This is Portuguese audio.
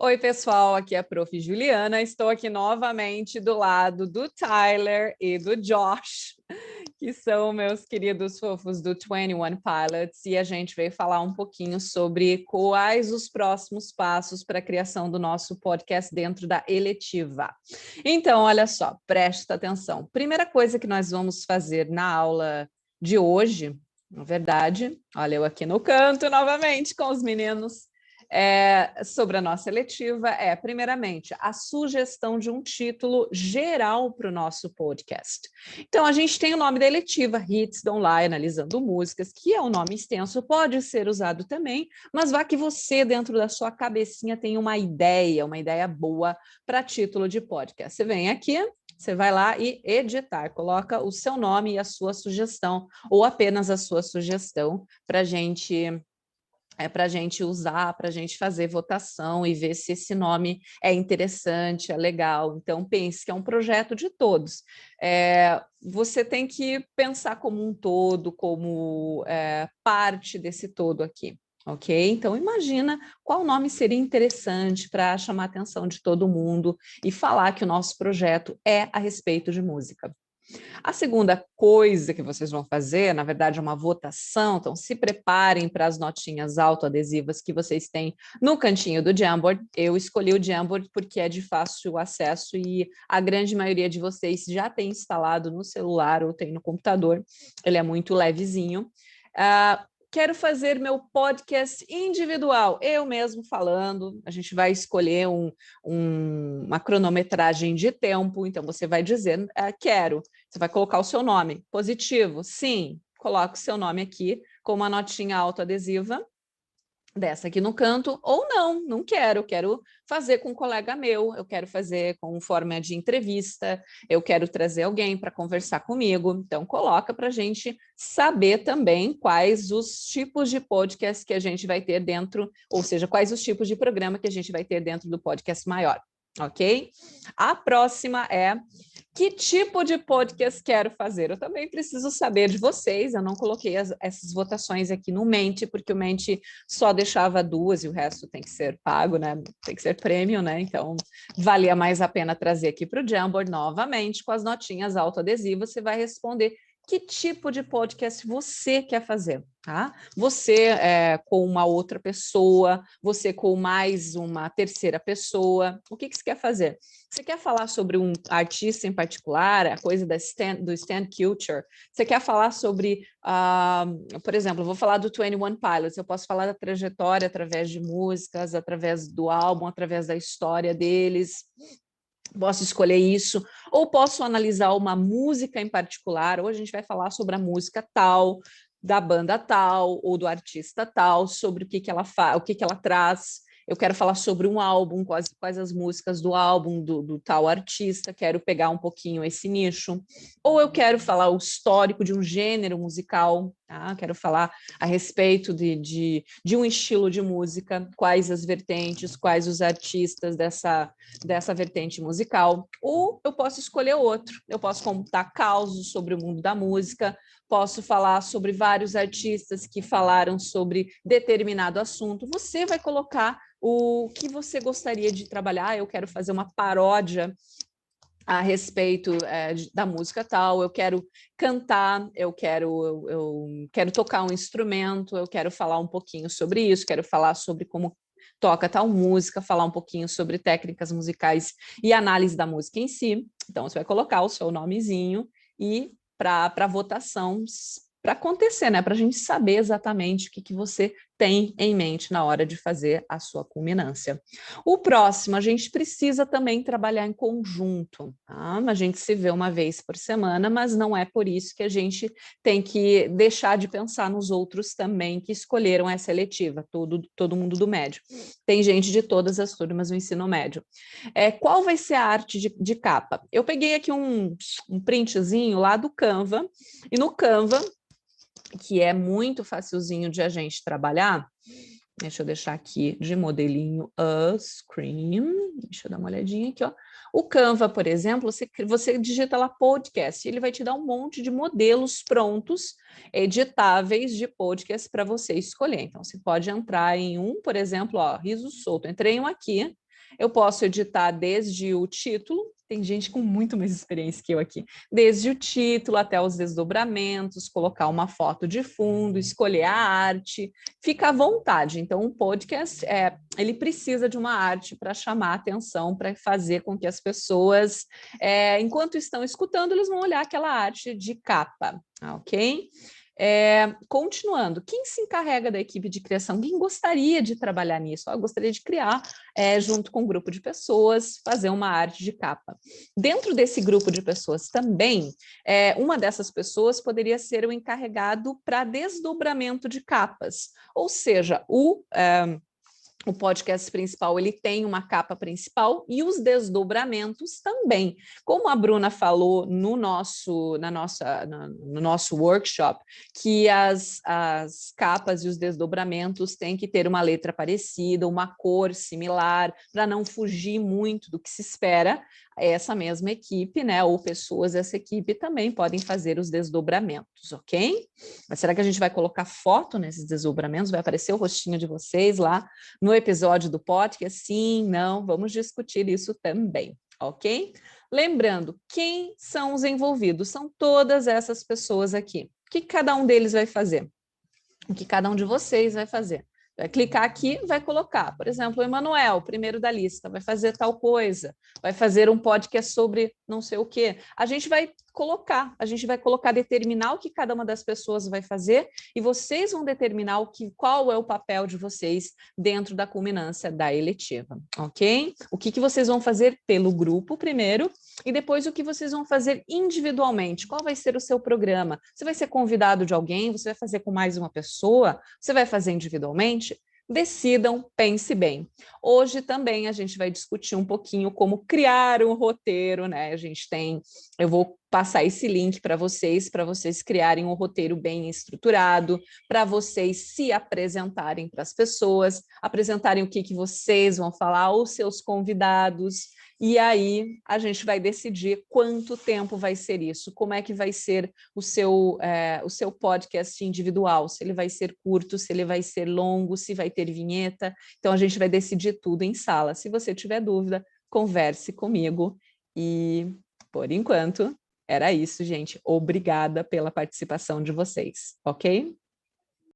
Oi, pessoal, aqui é a Prof. Juliana. Estou aqui novamente do lado do Tyler e do Josh, que são meus queridos fofos do 21 Pilots, e a gente veio falar um pouquinho sobre quais os próximos passos para a criação do nosso podcast dentro da eletiva. Então, olha só, presta atenção. Primeira coisa que nós vamos fazer na aula de hoje, na verdade, olha eu aqui no canto novamente com os meninos, sobre a nossa eletiva primeiramente, a sugestão de um título geral para o nosso podcast. Então, a gente tem o nome da eletiva, Hits Don't Lie, analisando músicas, que é um nome extenso, pode ser usado também, mas vá que você, dentro da sua cabecinha, tem uma ideia boa para título de podcast. Você vem aqui, você vai lá e editar, coloca o seu nome e a sua sugestão, ou apenas a sua sugestão, para a gente usar, para a gente fazer votação e ver se esse nome é interessante, é legal. Então, pense que é um projeto de todos. Você tem que pensar como um todo, como parte desse todo aqui. Ok? Então, imagina qual nome seria interessante para chamar a atenção de todo mundo e falar que o nosso projeto é a respeito de música. A segunda coisa que vocês vão fazer, na verdade, é uma votação, então se preparem para as notinhas autoadesivas que vocês têm no cantinho do Jamboard. Eu escolhi o Jamboard porque é de fácil acesso e a grande maioria de vocês já tem instalado no celular ou tem no computador. Ele é muito levezinho. Quero fazer meu podcast individual, eu mesmo falando. A gente vai escolher uma cronometragem de tempo, então você vai dizer, quero. Você vai colocar o seu nome. Positivo? Sim. Coloca o seu nome aqui com uma notinha autoadesiva dessa aqui no canto, ou não quero, fazer com um colega meu, eu quero fazer com forma de entrevista, eu quero trazer alguém para conversar comigo, então coloca para a gente saber também quais os tipos de podcast que a gente vai ter dentro, ou seja, quais os tipos de programa que a gente vai ter dentro do podcast maior, ok? A próxima é: que tipo de podcast quero fazer? Eu também preciso saber de vocês. Eu não coloquei essas votações aqui no Mente, porque o Mente só deixava 2 e o resto tem que ser pago, né? Tem que ser prêmio, né? Então, valia mais a pena trazer aqui para o Jamboard novamente, com as notinhas autoadesivas. Você vai responder que tipo de podcast você quer fazer, tá? Você com uma outra pessoa, você com mais uma terceira pessoa, o que você quer fazer? Você quer falar sobre um artista em particular, a coisa do stand culture? Você quer falar sobre, por exemplo, eu vou falar do 21 Pilots, eu posso falar da trajetória através de músicas, através do álbum, através da história deles. Posso escolher isso, ou posso analisar uma música em particular, ou a gente vai falar sobre a música tal, da banda tal, ou do artista tal, sobre o que ela faz, o que ela traz. Eu quero falar sobre um álbum, quais as músicas do álbum do tal artista, quero pegar um pouquinho esse nicho. Ou eu quero falar o histórico de um gênero musical, tá? Quero falar a respeito de um estilo de música, quais as vertentes, quais os artistas dessa vertente musical. Ou eu posso escolher outro, eu posso contar causos sobre o mundo da música, posso falar sobre vários artistas que falaram sobre determinado assunto. Você vai colocar o que você gostaria de trabalhar. Eu quero fazer uma paródia a respeito da música tal, eu quero cantar, eu quero tocar um instrumento, eu quero falar um pouquinho sobre isso, quero falar sobre como toca tal música, falar um pouquinho sobre técnicas musicais e análise da música em si. Então, você vai colocar o seu nomezinho e para votação, para acontecer, né? Para a gente saber exatamente o que você tem em mente na hora de fazer a sua culminância. O próximo, a gente precisa também trabalhar em conjunto, tá? A gente se vê uma vez por semana, mas não é por isso que a gente tem que deixar de pensar nos outros também que escolheram essa eletiva, todo mundo do médio. Tem gente de todas as turmas do ensino médio. Qual vai ser a arte de capa? Eu peguei aqui um printzinho lá do Canva, e no Canva, que é muito facilzinho de a gente trabalhar, deixa eu deixar aqui de modelinho a screen, deixa eu dar uma olhadinha aqui, ó. O Canva, por exemplo, você digita lá podcast, ele vai te dar um monte de modelos prontos, editáveis de podcast para você escolher. Então, você pode entrar em um, por exemplo, ó, riso solto. Entrei em um aqui, Eu posso editar desde o título, tem gente com muito mais experiência que eu aqui, desde o título até os desdobramentos, colocar uma foto de fundo, escolher a arte, fica à vontade. Então, um podcast, ele precisa de uma arte para chamar a atenção, para fazer com que as pessoas, enquanto estão escutando, eles vão olhar aquela arte de capa, ok? Continuando, quem se encarrega da equipe de criação? Quem gostaria de trabalhar nisso? Eu gostaria de criar, junto com um grupo de pessoas, fazer uma arte de capa. Dentro desse grupo de pessoas também, uma dessas pessoas poderia ser o encarregado para desdobramento de capas, ou seja, o podcast principal, ele tem uma capa principal e os desdobramentos também. Como a Bruna falou no nosso workshop, que as capas e os desdobramentos têm que ter uma letra parecida, uma cor similar, para não fugir muito do que se espera, essa mesma equipe, né, ou pessoas dessa equipe também podem fazer os desdobramentos, ok? Mas será que a gente vai colocar foto nesses desdobramentos? Vai aparecer o rostinho de vocês lá no episódio do podcast? Sim, não, vamos discutir isso também, ok? Lembrando, quem são os envolvidos? São todas essas pessoas aqui. O que cada um deles vai fazer? O que cada um de vocês vai fazer? Vai clicar aqui, vai colocar, por exemplo, o Emanuel, primeiro da lista, vai fazer tal coisa, vai fazer um podcast sobre não sei o quê. A gente vai colocar, determinar o que cada uma das pessoas vai fazer e vocês vão determinar qual é o papel de vocês dentro da culminância da eletiva, ok? O que vocês vão fazer pelo grupo primeiro e depois o que vocês vão fazer individualmente. Qual vai ser o seu programa? Você vai ser convidado de alguém? Você vai fazer com mais uma pessoa? Você vai fazer individualmente? Decidam, pense bem. Hoje também a gente vai discutir um pouquinho como criar um roteiro, né? Eu vou passar esse link para vocês criarem um roteiro bem estruturado, para vocês se apresentarem para as pessoas, apresentarem o que vocês vão falar, os seus convidados, e aí a gente vai decidir quanto tempo vai ser isso, como é que vai ser o seu podcast individual, se ele vai ser curto, se ele vai ser longo, se vai ter vinheta. Então a gente vai decidir tudo em sala. Se você tiver dúvida, converse comigo. E, por enquanto, era isso, gente. Obrigada pela participação de vocês, ok?